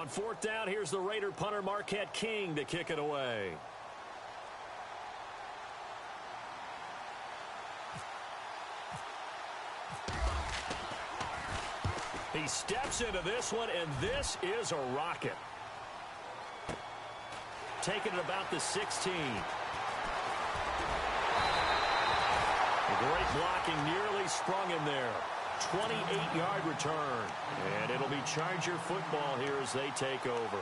on fourth down, here's the Raider punter Marquette King to kick it away. He steps into this one, and this is a rocket. Taking it about the 16. Great blocking, nearly sprung him there. 28-yard return. And it'll be Charger football here as they take over.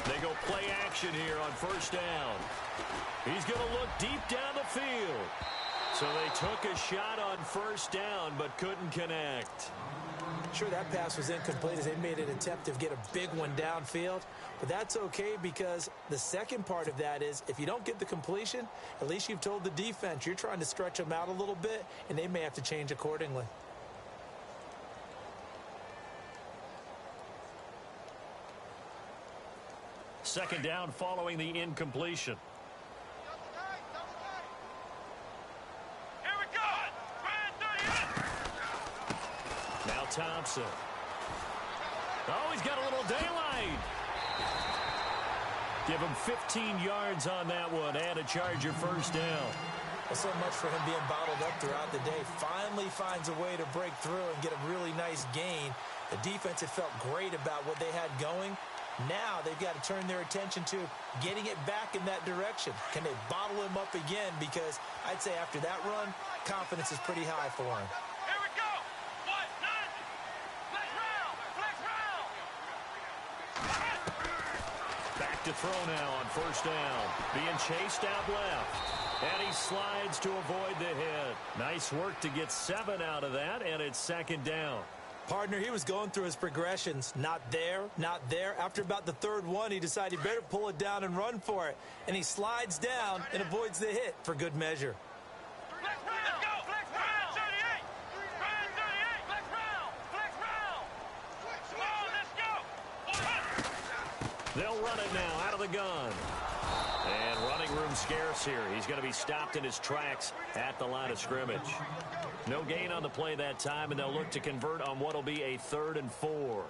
They go play action here on first down. He's going to look deep down the field. So they took a shot on first down but couldn't connect. Sure, that pass was incomplete as they made an attempt to get a big one downfield. But that's okay because the second part of that is if you don't get the completion, at least you've told the defense you're trying to stretch them out a little bit, and they may have to change accordingly. Second down following the incompletion. Here we go! Now Thompson. Oh, he's got a little daylight. Give him 15 yards on that one and a Charger first down. Well, so much for him being bottled up throughout the day. Finally finds a way to break through and get a really nice gain. The defense had felt great about what they had going. Now they've got to turn their attention to getting it back in that direction. Can they bottle him up again? Because I'd say after that run, confidence is pretty high for him. Here we go! What? None! Flex round! Flex round! Back to throw now on first down. Being chased out left. And he slides to avoid the hit. Nice work to get 7 out of that, and it's second down. Partner, he was going through his progressions. Not there, not there. After about the third one, he decided he better pull it down and run for it. And he slides down and avoids the hit for good measure. Flex round! Let's go! Flex round! 38! Round 38! Flex round! Flex round! Come on, let's go! They'll run it now out of the gun. And running room scarce here. He's going to be stopped in his tracks at the line of scrimmage. No gain on the play that time, and they'll look to convert on what will be a 3rd and 4.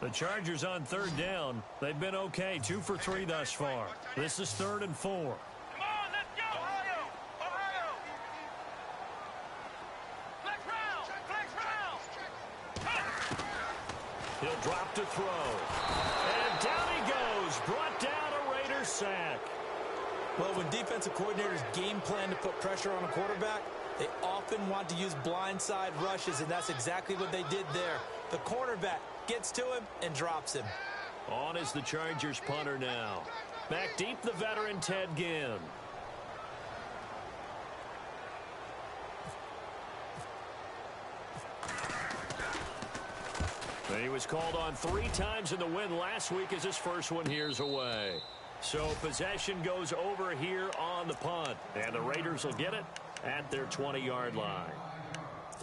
The Chargers on 3rd down. They've been okay, 2 for 3 thus far. This is 3rd and 4. Come on, let's go! Ohio! Ohio! Flex round! Flex round! He'll drop to throw. And down he goes. Brought down a Raider sack. Well, when defensive coordinators game plan to put pressure on a quarterback, they often want to use blindside rushes, and that's exactly what they did there. The cornerback gets to him and drops him. On is the Chargers punter now. Back deep, the veteran Ted Ginn. He was called on 3 times in the win last week as his first one here's away. So possession goes over here on the punt. And the Raiders will get it at their 20-yard line.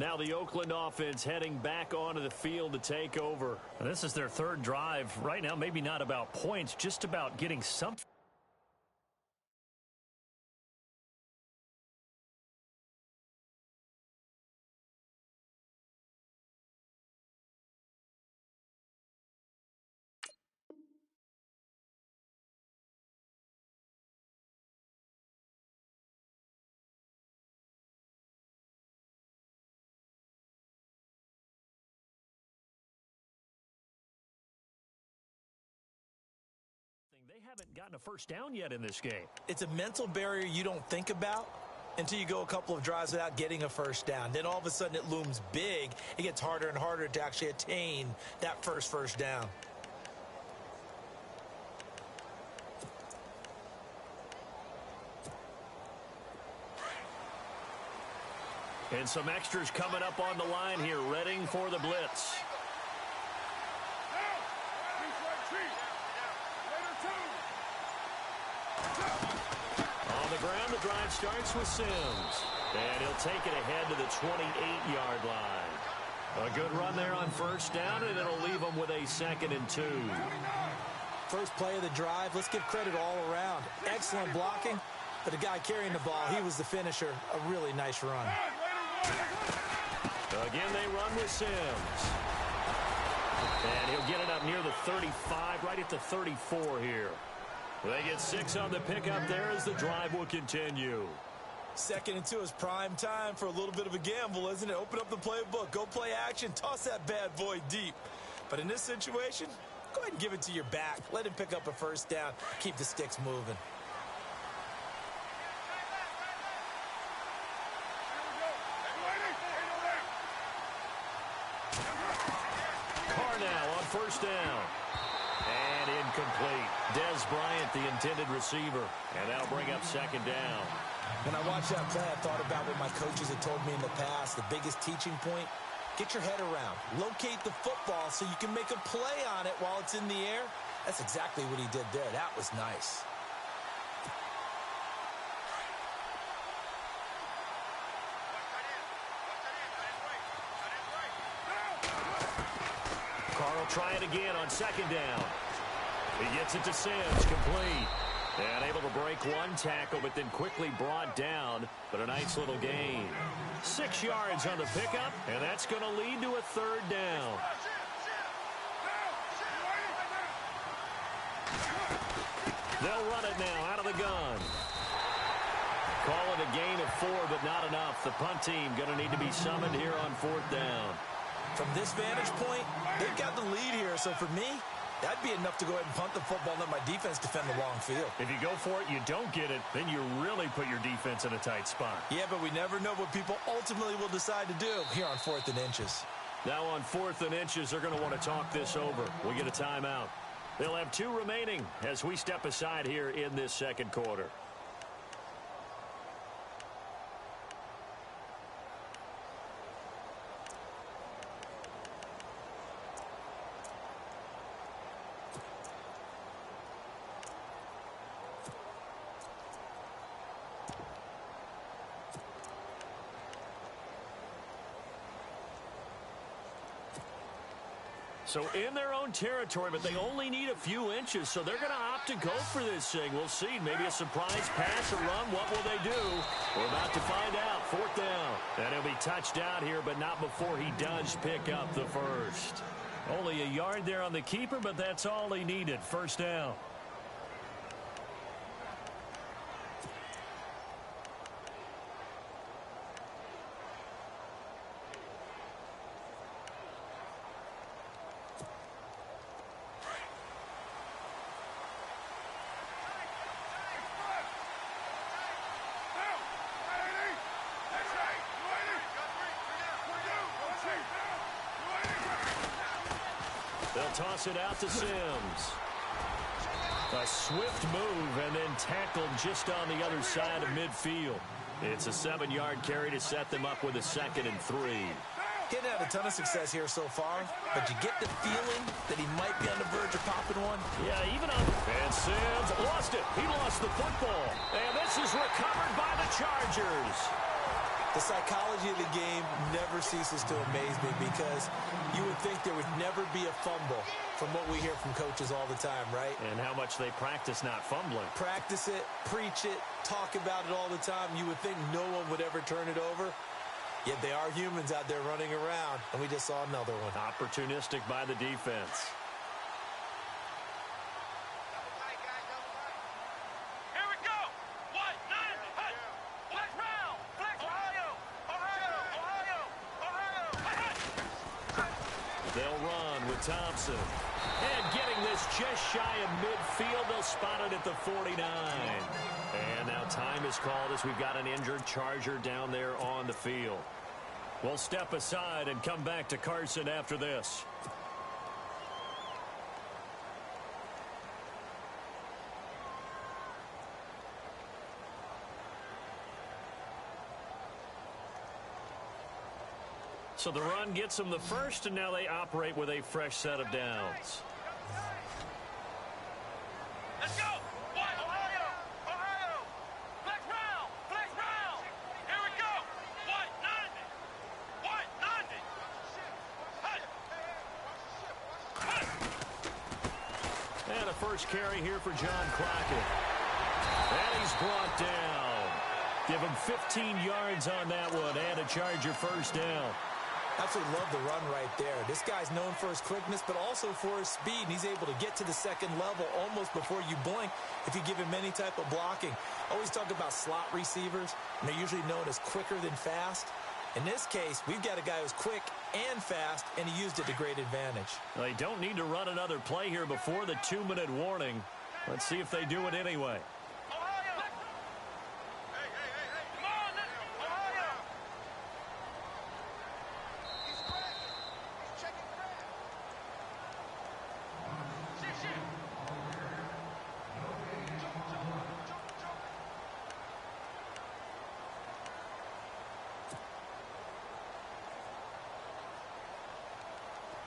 Now the Oakland offense heading back onto the field to take over. And this is their 3rd drive. Right now, maybe not about points, just about getting something. They haven't gotten a first down yet in this game. It's a mental barrier you don't think about until you go a couple of drives without getting a first down. Then all of a sudden it looms big. It gets harder and harder to actually attain that first down. And some extras coming up on the line here, readying for the blitz. On the ground, the drive starts with Sims. And he'll take it ahead to the 28-yard line. A good run there on first down, and it'll leave them with a 2nd and 2. First play of the drive, let's give credit all around. Excellent blocking, but the guy carrying the ball, he was the finisher. A really nice run. Again, they run with Sims. And he'll get it up near the 35, right at the 34 here. They get 6 on the pickup there as the drive will continue. 2nd and 2 is prime time for a little bit of a gamble, isn't it? Open up the playbook, go play action, toss that bad boy deep. But in this situation, go ahead and give it to your back. Let him pick up a first down. Keep the sticks moving. Carr now on first down. And incomplete. Dez Bryant, the intended receiver. And that'll bring up 2nd down. When I watched that play, I thought about what my coaches had told me in the past. The biggest teaching point, get your head around. Locate the football so you can make a play on it while it's in the air. That's exactly what he did there. That was nice. Carr will try it again on 2nd down. He gets it to Sims, complete. And able to break one tackle, but then quickly brought down. But a nice little gain. 6 yards on the pickup, and that's going to lead to a 3rd down. They'll run it now out of the gun. Call it a gain of 4, but not enough. The punt team going to need to be summoned here on 4th down. From this vantage point, they've got the lead here. So for me, that'd be enough to go ahead and punt the football and let my defense defend the long field. If you go for it, you don't get it, then you really put your defense in a tight spot. Yeah, but we never know what people ultimately will decide to do here on 4th and inches. Now on 4th and inches, they're going to want to talk this over. We get a timeout. They'll have 2 remaining as we step aside here in this 2nd quarter. So in their own territory, but they only need a few inches, so they're going to opt to go for this thing. We'll see. Maybe a surprise pass or run. What will they do? We're about to find out. 4th down. And he'll be touched out here, but not before he does pick up the first. Only a yard there on the keeper, but that's all he needed. 1st down. They'll toss it out to Sims. A swift move and then tackled just on the other side of midfield. It's a 7-yard carry to set them up with a 2nd and 3. He hadn't had a ton of success here so far, but you get the feeling that he might be on the verge of popping one. Yeah, even on. And Sims lost it. He lost the football. And this is recovered by the Chargers. The psychology of the game never ceases to amaze me because you would think there would never be a fumble from what we hear from coaches all the time, right? And how much they practice not fumbling. Practice it, preach it, talk about it all the time. You would think no one would ever turn it over. Yet they are humans out there running around, and we just saw another one. Opportunistic by the defense. Here we go. 1, 9, hut. Flex round. Flex Ohio. They'll run with Thompson. And getting this just shy of midfield, they'll spot it at the 49. And now time is called as we've got an injured Charger down there on the field. We'll step aside and come back to Carson after this. So the run gets them the first, and now they operate with a fresh set of downs. Let's go! What? Ohio! Ohio! Flex round! Flex round! Here we go! What? Nothing! What? Nothing! And a first carry here for John Crockett. And he's brought down. Give him 15 yards on that one and a Charger first down. Absolutely love the run right there. This guy's known for his quickness, but also for his speed. And he's able to get to the second level almost before you blink if you give him any type of blocking. Always talk about slot receivers, and they're usually known as quicker than fast. In this case, we've got a guy who's quick and fast, and he used it to great advantage. They don't need to run another play here before the 2-minute warning. Let's see if they do it anyway. Ohio! Hey, hey, hey, hey! Come on! Ohio! He's cracking! He's checking crack! Shit, shit!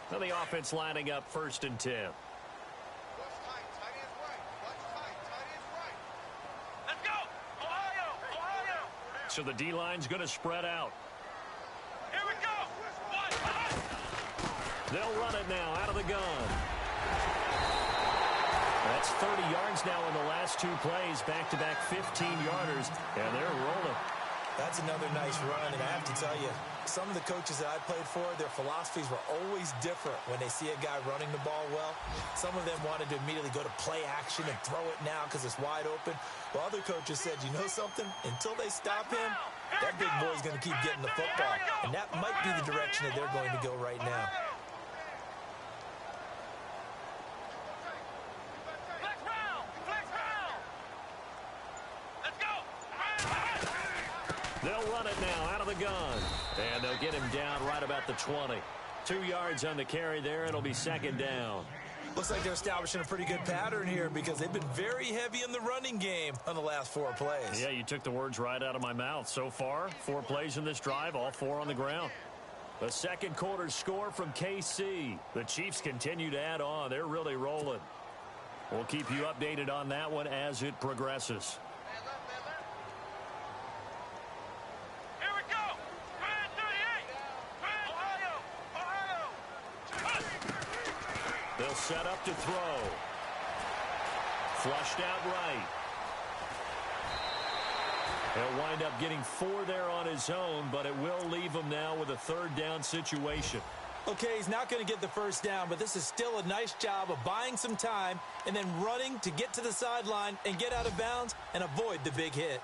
Now the offense lining up 1st and 10. What's tight? Tight is right. What's tight? Tight is right. Let's go! Ohio! Ohio! So the D-line's going to spread out. Here we go! What? They'll run it now out of the gun. That's 30 yards now in the last 2 plays. Back-to-back 15-yarders, and they're rolling. That's another nice run, and I have to tell you, some of the coaches that I played for, their philosophies were always different when they see a guy running the ball well. Some of them wanted to immediately go to play action and throw it now because it's wide open. While other coaches said, you know something? Until they stop him, that big boy's going to keep getting the football. And that might be the direction that they're going to go right now. Flex round! Flex round! Let's go! They'll run it now out of the gun. And they'll get him down right about the 20. 2 yards on the carry there. It'll be 2nd down. Looks like they're establishing a pretty good pattern here because they've been very heavy in the running game on the last 4 plays. Yeah, you took the words right out of my mouth. So far, 4 plays in this drive, all 4 on the ground. The second quarter score from KC. The Chiefs continue to add on. They're really rolling. We'll keep you updated on that one as it progresses. Here we go! Grand 38! Grand Ohio! Ohio! They'll set up to throw. Flushed out right. He'll wind up getting 4 there on his own, but it will leave him now with a 3rd down situation. Okay, he's not going to get the first down, but this is still a nice job of buying some time and then running to get to the sideline and get out of bounds and avoid the big hit.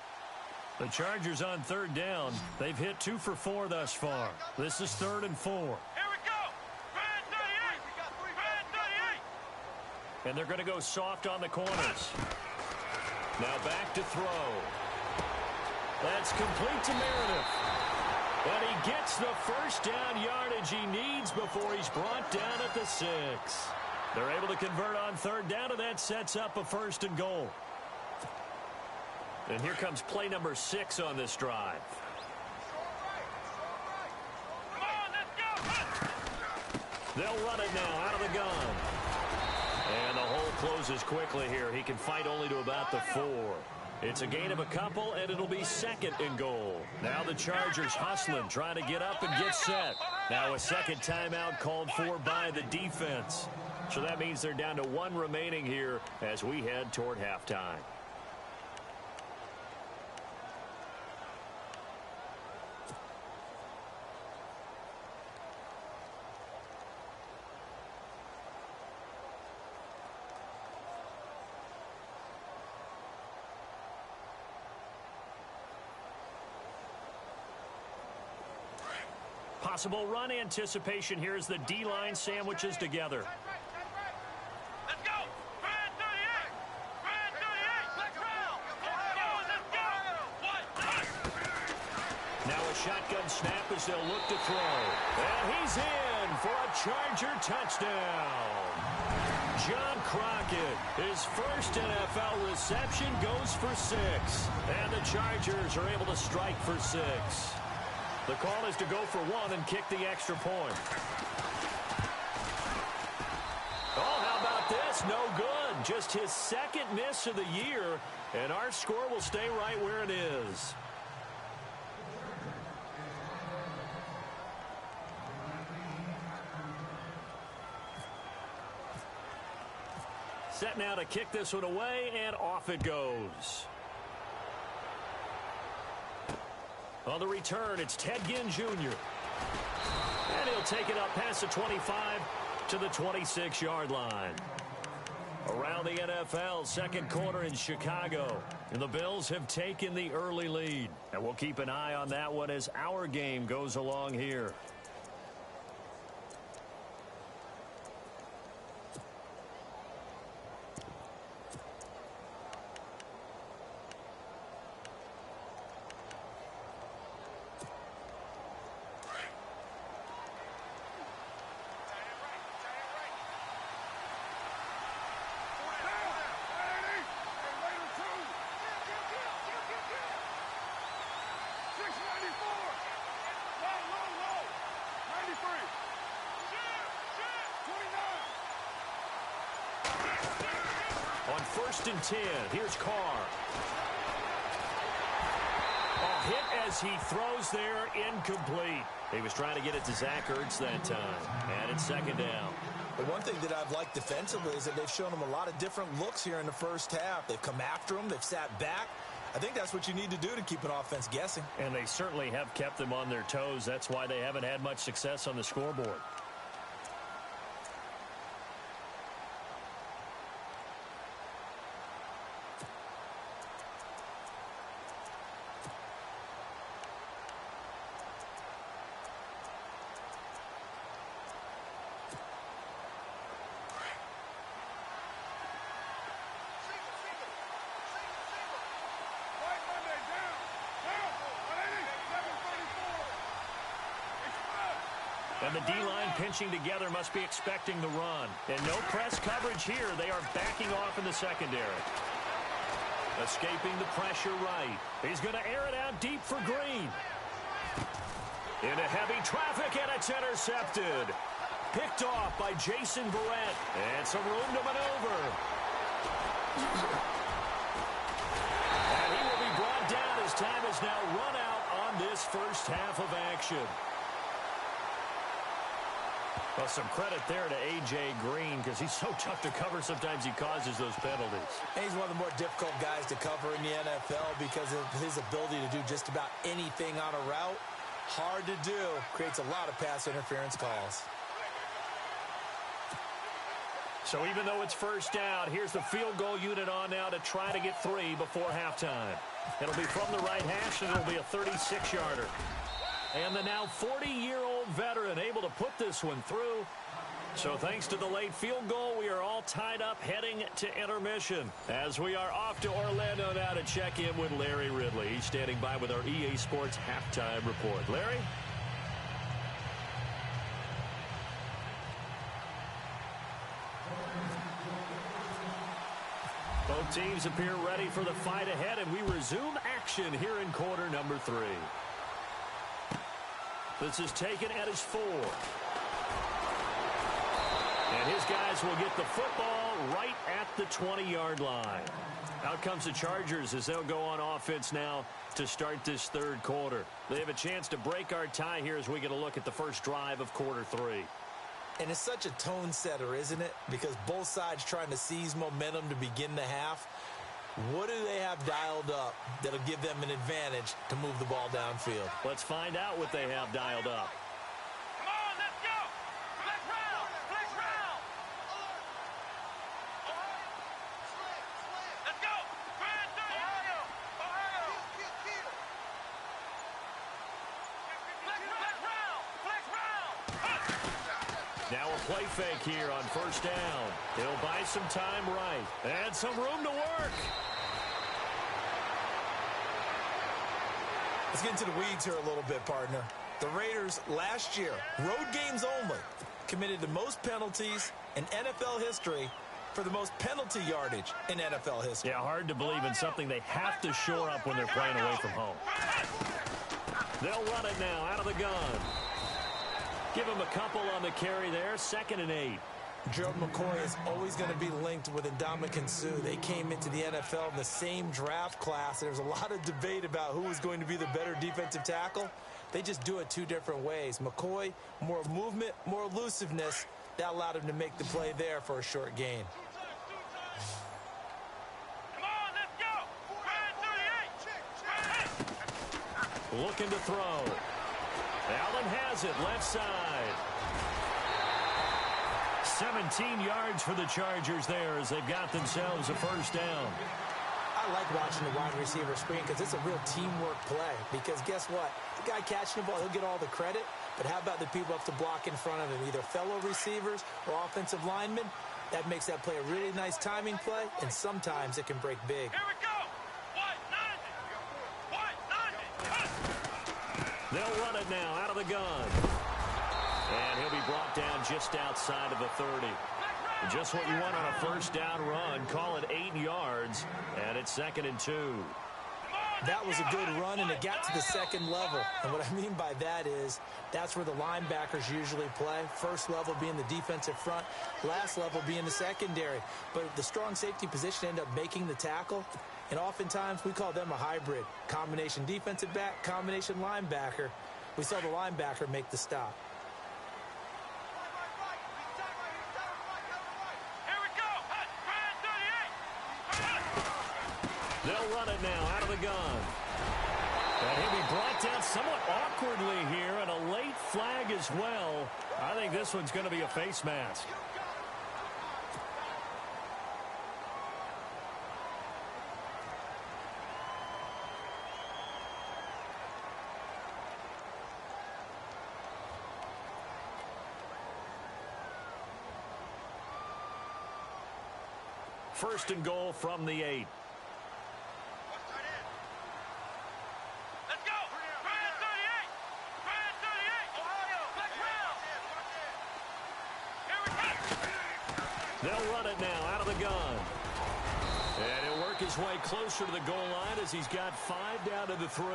The Chargers on 3rd down. They've hit 2 for 4 thus far. This is 3rd and 4. Here we go! Grand 38! We got 3 Grand 38! And they're going to go soft on the corners. Now back to throw. That's complete to Meredith. And he gets the first down yardage he needs before he's brought down at the 6. They're able to convert on 3rd down, and that sets up a 1st and goal. And here comes play number 6 on this drive. Come on, let's go! They'll run it now out of the gun. And the hole closes quickly here. He can fight only to about the 4. It's a gain of a couple, and it'll be 2nd and goal. Now the Chargers hustling, trying to get up and get set. Now a 2nd timeout called for by the defense. So that means they're down to 1 remaining here as we head toward halftime. Possible run anticipation here as the D-line sandwiches together. Let's go! Grand 38! Grand 38! Let's round! Let's go! What? Now a shotgun snap as they'll look to throw. And he's in for a Charger touchdown. John Crockett, his first NFL reception, goes for 6. And the Chargers are able to strike for 6. The call is to go for one and kick the extra point. Oh, how about this? No good. Just his second miss of the year, and our score will stay right where it is. Set now to kick this one away, and off it goes. On the return, it's Ted Ginn Jr. And he'll take it up past the 25 to the 26-yard line. Around the NFL, second quarter in Chicago. And the Bills have taken the early lead. And we'll keep an eye on that one as our game goes along here. On 1st and 10, here's Carr. A hit as he throws there, incomplete. He was trying to get it to Zach Ertz that time. And it's second down. The one thing that I've liked defensively is that they've shown him a lot of different looks here in the first half. They've come after him. They've sat back. I think that's what you need to do to keep an offense guessing. And they certainly have kept them on their toes. That's why they haven't had much success on the scoreboard. And the D-line pinching together must be expecting the run. And no press coverage here. They are backing off in the secondary. Escaping the pressure right. He's going to air it out deep for Green. Into heavy traffic, and it's intercepted. Picked off by Jason Verrett. And some room to maneuver. And he will be brought down as time is now run out on this first half of action. Well, some credit there to A.J. Green because he's so tough to cover. Sometimes he causes those penalties. And he's one of the more difficult guys to cover in the NFL because of his ability to do just about anything on a route. Hard to do. Creates a lot of pass interference calls. So even though it's first down, here's the field goal unit on now to try to get 3 before halftime. It'll be from the right hash, and it'll be a 36-yarder. And the now 40-year-old veteran able to put this one through. So thanks to the late field goal, we are all tied up heading to intermission. As we are off to Orlando now to check in with Larry Ridley. He's standing by with our EA Sports halftime report. Larry? Both teams appear ready for the fight ahead, and we resume action here in quarter number 3. This is taken at his 4. And his guys will get the football right at the 20-yard line. Out comes the Chargers as they'll go on offense now to start this third quarter. They have a chance to break our tie here as we get a look at the first drive of quarter 3. And it's such a tone setter, isn't it? Because both sides trying to seize momentum to begin the half. What do they have dialed up that'll give them an advantage to move the ball downfield? Let's find out what they have dialed up. Come on, let's go. Flex round. Flex round. Let's go. Grand thing. Ohio. Flex round. Flex round. Now a play fake here on first down. He'll buy some time right. And some room to work. Let's get into the weeds here a little bit, partner. The Raiders last year, road games only, committed the most penalties in NFL history for the most penalty yardage in NFL history. Yeah, hard to believe in something they have to shore up when they're playing away from home. They'll run it now out of the gun. Give him a couple on the carry there. 2nd and 8. Gerald McCoy is always going to be linked with Ndamukong Suh. They came into the NFL in the same draft class. There's a lot of debate about who was going to be the better defensive tackle. They just do it 2 different ways. McCoy, more movement, more elusiveness. That allowed him to make the play there for a short gain. Come on, let's go. Ryan 38. Looking to throw. Allen has it, left side. 17 yards for the Chargers there as they've got themselves a first down. I like watching the wide receiver screen because it's a real teamwork play. Because guess what? The guy catching the ball, he'll get all the credit. But how about the people up to block in front of him, either fellow receivers or offensive linemen? That makes that play a really nice timing play, and sometimes it can break big. Here we go. What? 90. They'll run it now out of the gun. And he'll be brought down just outside of the 30. Just what you want on a first down run. Call it 8 yards, and it's 2nd and 2. That was a good run, and it got to the second level. And what I mean by that is that's where the linebackers usually play. First level being the defensive front, last level being the secondary. But the strong safety position ended up making the tackle, and oftentimes we call them a hybrid. Combination defensive back, combination linebacker. We saw the linebacker make the stop. They'll run it now out of the gun. And he'll be brought down somewhat awkwardly here, and a late flag as well. I think this one's going to be a face mask. First and goal from the 8. They'll run it now out of the gun. And he'll work his way closer to the goal line as he's got 5 down to the 3.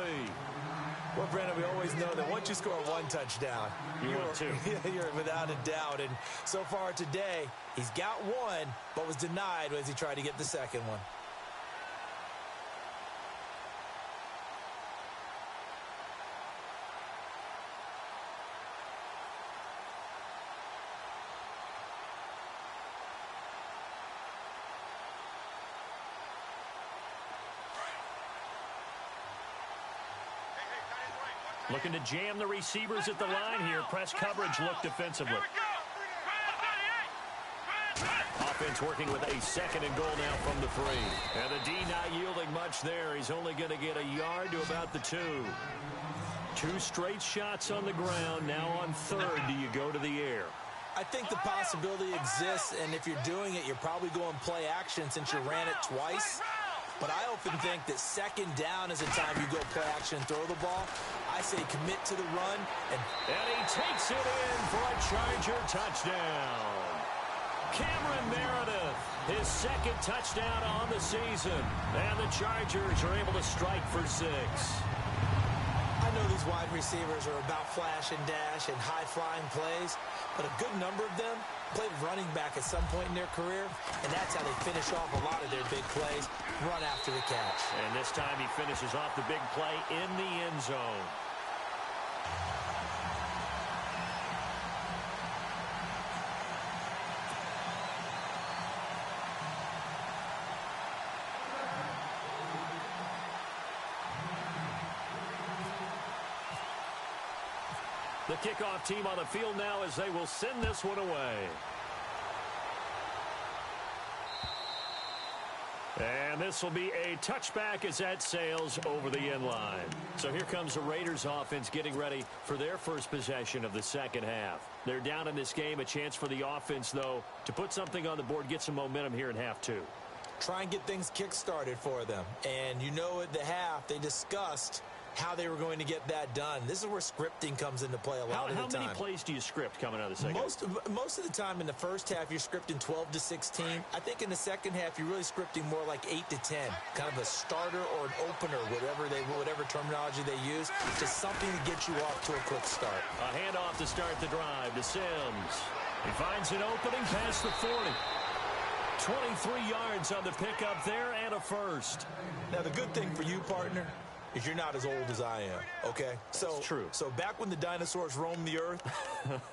Well, Brandon, we always know that once you score 1 touchdown, you're without a doubt. And so far today, he's got 1, but was denied as he tried to get the second one. Looking to jam the receivers at the line here. Press coverage look defensively. Offense working with a 2nd and goal now from the 3. And the D not yielding much there. He's only going to get a yard to about the 2. 2 straight shots on the ground. Now on 3rd, do you go to the air? I think the possibility exists, and if you're doing it, you're probably going play action since you ran it twice. But I often think that 2nd down is the time you go play action and throw the ball. I say commit to the run. And he takes it in for a Charger touchdown. Cameron Meredith, his 2nd touchdown on the season. And the Chargers are able to strike for 6. I know these wide receivers are about flash and dash and high-flying plays, but a good number of them played running back at some point in their career, and that's how they finish off a lot of their big plays, run after the catch. And this time he finishes off the big play in the end zone. The kickoff team on the field now as they will send this one away. And this will be a touchback as that sails over the end line. So here comes the Raiders offense getting ready for their first possession of the second half. They're down in this game. A chance for the offense, though, to put something on the board, get some momentum here in half 2. Try and get things kick-started for them. And you know at the half they discussed how they were going to get that done. This is where scripting comes into play a lot of the time. How many plays do you script coming out of the second? Most of the time in the first half, you're scripting 12 to 16. I think in the second half, you're really scripting more like 8 to 10. Kind of a starter or an opener, whatever terminology they use, just something to get you off to a quick start. A handoff to start the drive to Sims. He finds an opening past the 40. 23 yards on the pickup there and a first. Now, the good thing for you, partner, is you're not as old as I am, okay? That's true. So back when the dinosaurs roamed the earth,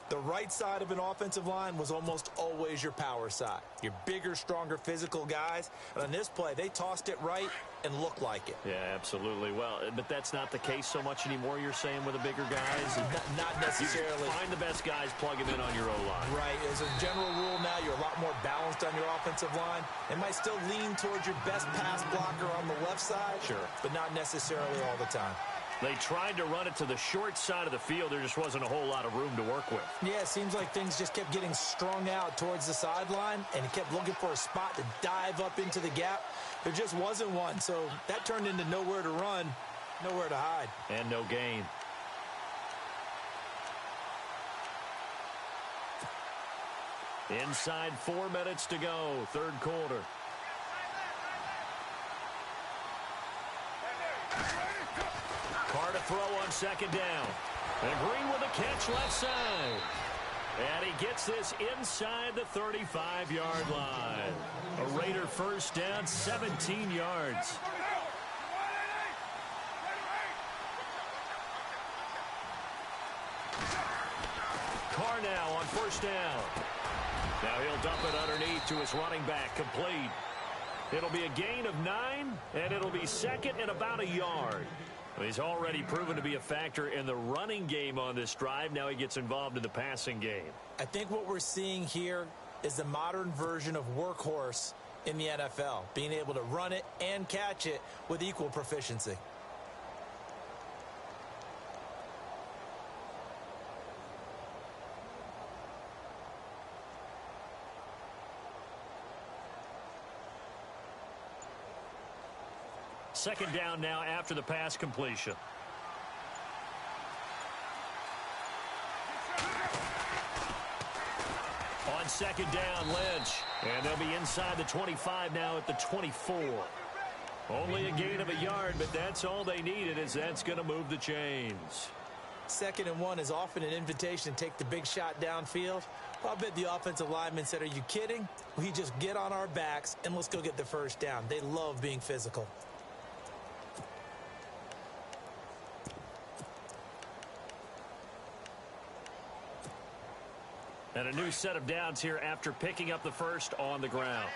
the right side of an offensive line was almost always your power side. Your bigger, stronger, physical guys. And on this play, they tossed it right and looked like it. Yeah, absolutely. Well, but that's not the case so much anymore, you're saying, with the bigger guys? Not necessarily. You find the best guys, plug them in on your O-line. Right. As a general rule now, you're a lot more balanced on your offensive line. It might still lean towards your best pass blocker on the left side. Sure. But not necessarily all the time. They tried to run it to the short side of the field. There just wasn't a whole lot of room to work with. Yeah, it seems like things just kept getting strung out towards the sideline, and it kept looking for a spot to dive up into the gap. There just wasn't one, so that turned into nowhere to run, nowhere to hide. And no gain. Inside 4 minutes to go, third quarter. Carr to throw on second down. And Green with a catch left side. And he gets this inside the 35-yard line. A Raider first down, 17 yards. Carr now on first down. Now he'll dump it underneath to his running back, complete. It'll be a gain of 9, and it'll be second and about a yard. He's already proven to be a factor in the running game on this drive. Now he gets involved in the passing game. I think what we're seeing here is the modern version of workhorse in the NFL, being able to run it and catch it with equal proficiency. Second down now after the pass completion. On second down, Lynch. And they'll be inside the 25 now at the 24. Only a gain of a yard, but that's all they needed, as that's going to move the chains. 2nd and 1 is often an invitation to take the big shot downfield. I bet the offensive lineman said, are you kidding? We just get on our backs and let's go get the first down. They love being physical. And a new set of downs here after picking up the first on the ground.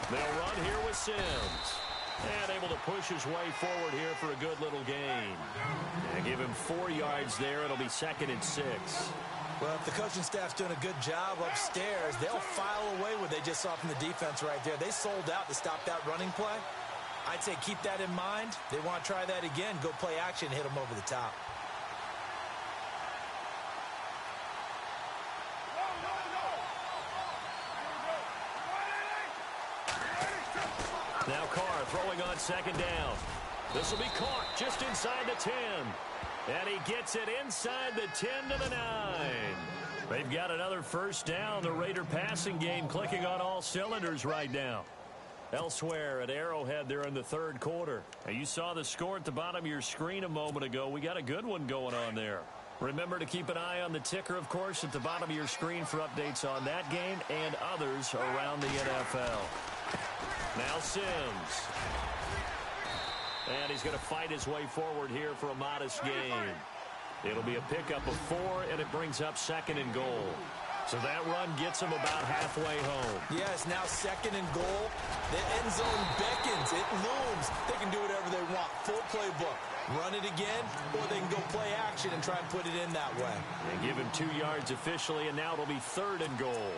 They'll run here with Sims. And able to push his way forward here for a good little gain. And give him 4 yards there. It'll be 2nd and 6. Well, if the coaching staff's doing a good job upstairs, they'll file away what they just saw from the defense right there. They sold out to stop that running play. I'd say keep that in mind. They want to try that again. Go play action, hit them over the top. Now Carr throwing on second down. This will be caught just inside the 10. And he gets it inside the 10 to the 9. They've got another first down. The Raider passing game clicking on all cylinders right now. Elsewhere at Arrowhead there in the third quarter. Now you saw the score at the bottom of your screen a moment ago. We got a good one going on there. Remember to keep an eye on the ticker, of course, at the bottom of your screen for updates on that game and others around the NFL. Now Sims. And he's going to fight his way forward here for a modest gain. It'll be a pickup of 4, and it brings up 2nd and goal. So that run gets him about halfway home. Yes, now 2nd and goal. The end zone beckons. It looms. They can do whatever they want. Full playbook. Run it again, or they can go play action and try and put it in that way. They give him 2 yards officially, and now it'll be 3rd and goal.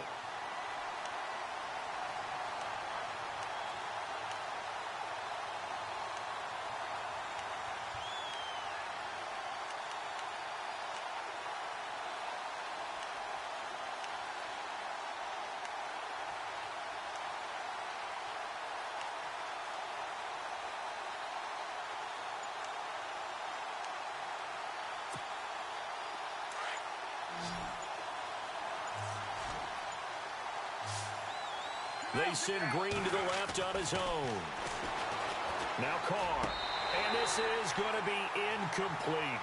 They send Green to the left on his own. Now Carr. And this is going to be incomplete.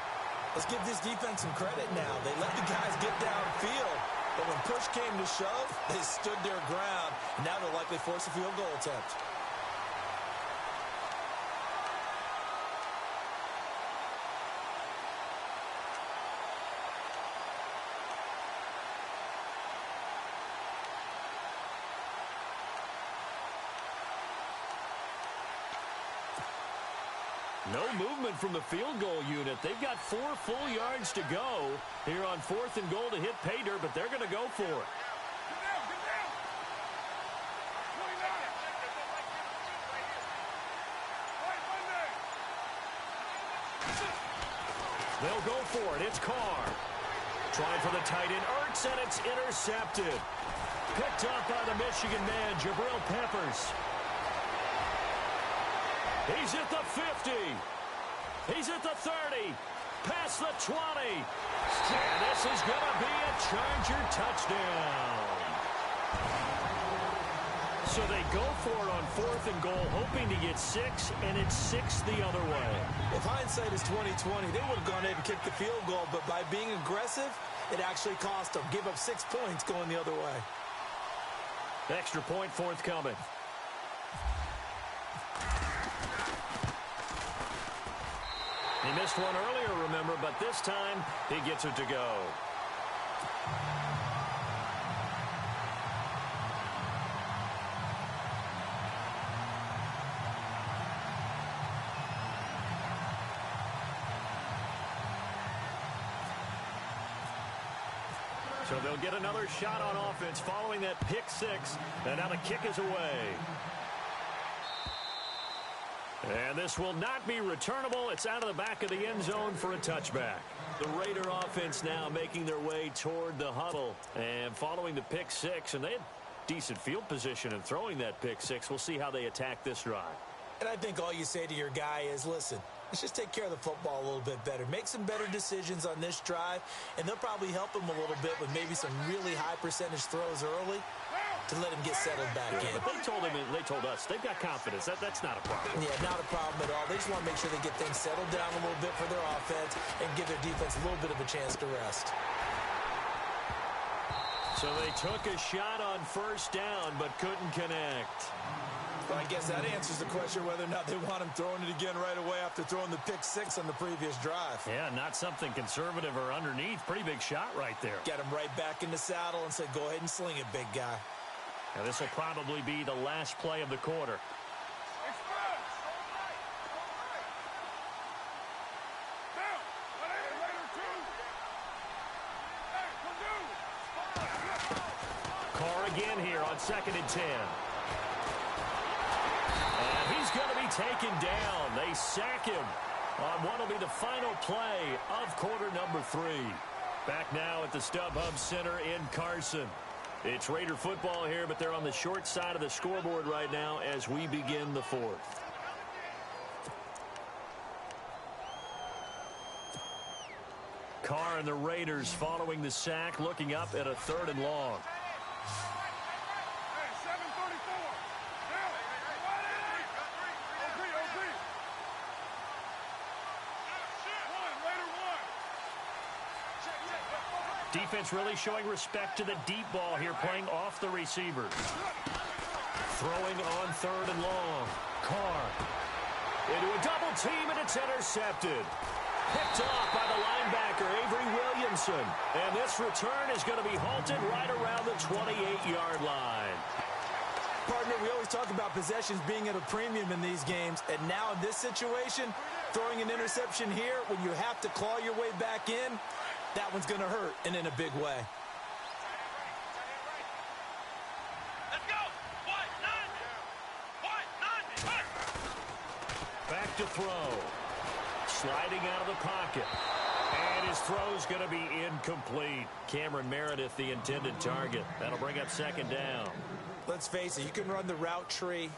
Let's give this defense some credit now. They let the guys get downfield. But when push came to shove, they stood their ground. Now they'll likely force a field goal attempt. No movement from the field goal unit. They've got 4 full yards to go here on 4th and goal to hit pay dirt, but they're going to go for it. They'll go for it. It's Carr. Trying for the tight end, Ertz, and it's intercepted. Picked up by the Michigan man, Jabril Peppers. He's at the 50. He's at the 30. Past the 20. And this is going to be a Charger touchdown. So they go for it on 4th and goal, hoping to get 6, and it's 6 the other way. If hindsight is 20/20, they would have gone ahead and kicked the field goal, but by being aggressive, it actually cost them. Give up 6 points going the other way. Extra point forthcoming. He missed one earlier, remember, but this time he gets it to go. So they'll get another shot on offense following that pick 6, and now the kick is away. And this will not be returnable. It's out of the back of the end zone for a touchback. The Raider offense now making their way toward the huddle and following the pick 6, and they had decent field position in throwing that pick 6. We'll see how they attack this drive. And I think all you say to your guy is, listen, let's just take care of the football a little bit better. Make some better decisions on this drive, and they'll probably help him a little bit with maybe some really high percentage throws early to let him get settled back in. But they told us they've got confidence. That's not a problem. Yeah, not a problem at all. They just want to make sure they get things settled down a little bit for their offense and give their defense a little bit of a chance to rest. So they took a shot on 1st down but couldn't connect. Well, I guess that answers the question whether or not they want him throwing it again right away after throwing the pick 6 on the previous drive. Yeah, not something conservative or underneath. Pretty big shot right there. Get him right back in the saddle and say, go ahead and sling it, big guy. Now this will probably be the last play of the quarter. Carr again here on 2nd and 10. And he's going to be taken down. They sack him on what will be the final play of quarter number 3. Back now at the StubHub Center in Carson. It's Raider football here, but they're on the short side of the scoreboard right now as we begin the 4th. Carr and the Raiders following the sack, looking up at a 3rd and long. Defense really showing respect to the deep ball here, playing off the receivers. Throwing on 3rd and long. Carr into a double team, and it's intercepted. Picked off by the linebacker, Avery Williamson. And this return is going to be halted right around the 28-yard line. Partner, we always talk about possessions being at a premium in these games, and now in this situation, throwing an interception here when you have to claw your way back in, that one's going to hurt, and in a big way. Let's go. Back to throw. Sliding out of the pocket. And his throw's going to be incomplete. Cameron Meredith, the intended target. That'll bring up 2nd down. Let's face it, you can run the route tree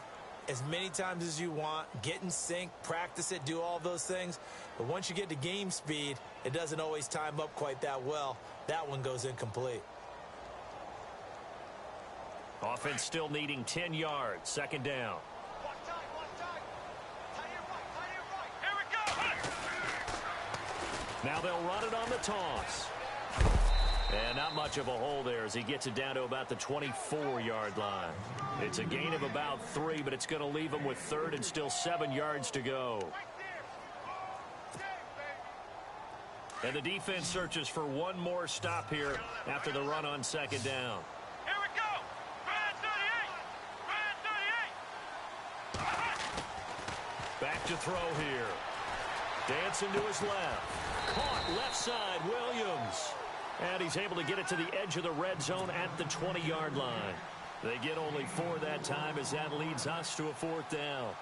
as many times as you want, get in sync, practice it, do all those things. But once you get to game speed, it doesn't always time up quite that well. That one goes incomplete. Offense still needing 10 yards. Second down. Here we go. Now they'll run it on the toss. And not much of a hole there as he gets it down to about the 24-yard line. It's a gain of about 3, but it's going to leave him with third and still 7 yards to go. And the defense searches for one more stop here after the run on second down. Here we go. Brand 38. Brand 38. Back to throw here. Dancing to his left. Caught left side, Williams. And he's able to get it to the edge of the red zone at the 20-yard line. They get only 4 that time as that leads us to a fourth down.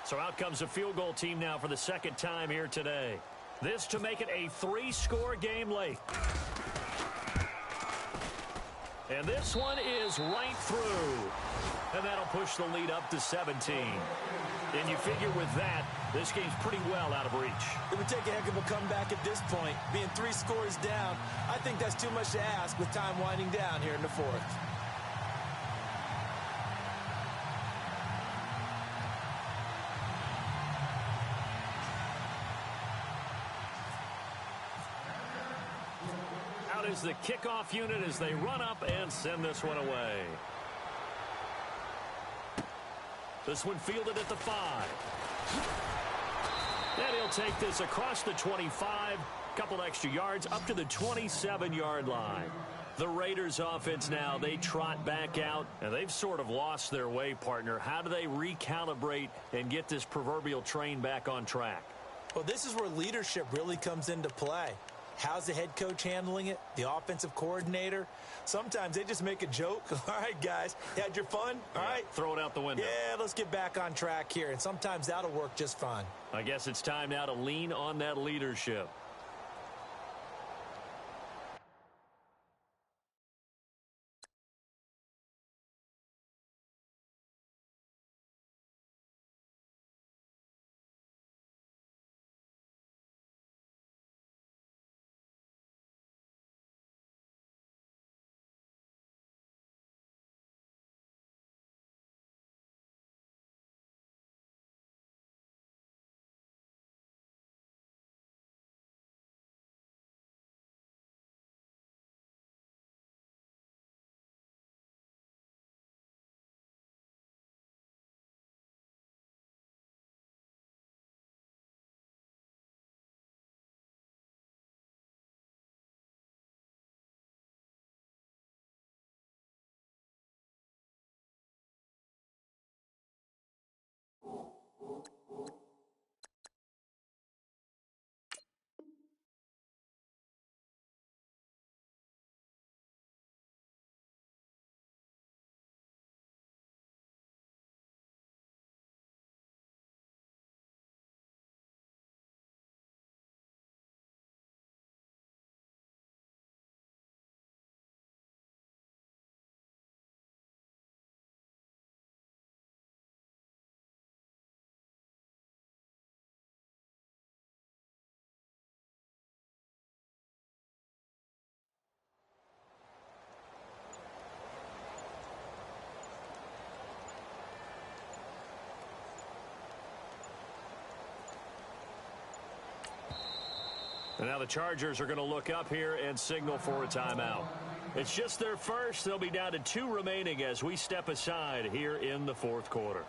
So out comes a field goal team now for the second time here today. This to make it a 3-score game late. And this one is right through. And that'll push the lead up to 17. And you figure with that, this game's pretty well out of reach. It would take a heck of a comeback at this point. Being 3 scores down, I think that's too much to ask with time winding down here in the fourth. Out is the kickoff unit as they run up and send this one away. This one fielded at the 5. And he'll take this across the 25, couple extra yards up to the 27-yard line. The Raiders offense now, they trot back out, and they've sort of lost their way, partner. How do they recalibrate and get this proverbial train back on track? Well, this is where leadership really comes into play. How's the head coach handling it? The offensive coordinator? Sometimes they just make a joke. All right, guys, you had your fun? All right. Throw it out the window. Yeah, let's get back on track here. And sometimes that'll work just fine. I guess it's time now to lean on that leadership. And now the Chargers are going to look up here and signal for a timeout. It's just their first. They'll be down to 2 remaining as we step aside here in the fourth quarter.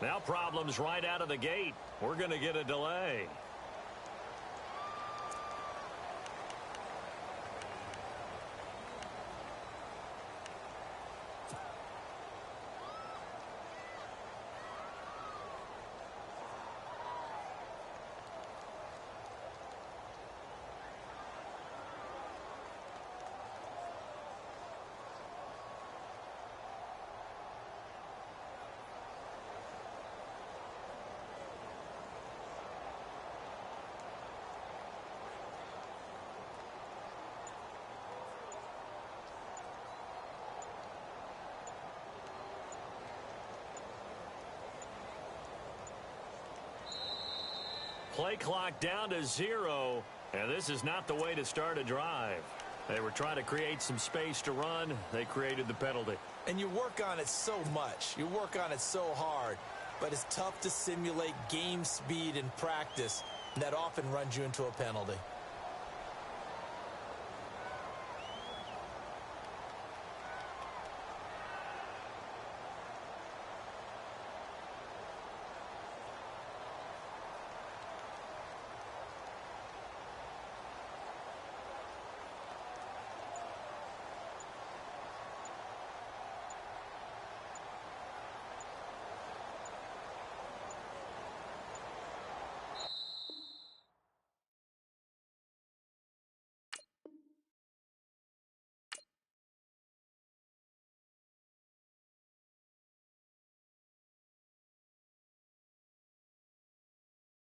Now problems right out of the gate. We're going to get a delay. Play clock down to 0, and this is not the way to start a drive. They were trying to create some space to run. They created the penalty. And you work on it so much. You work on it so hard. But it's tough to simulate game speed in practice, and that often runs you into a penalty.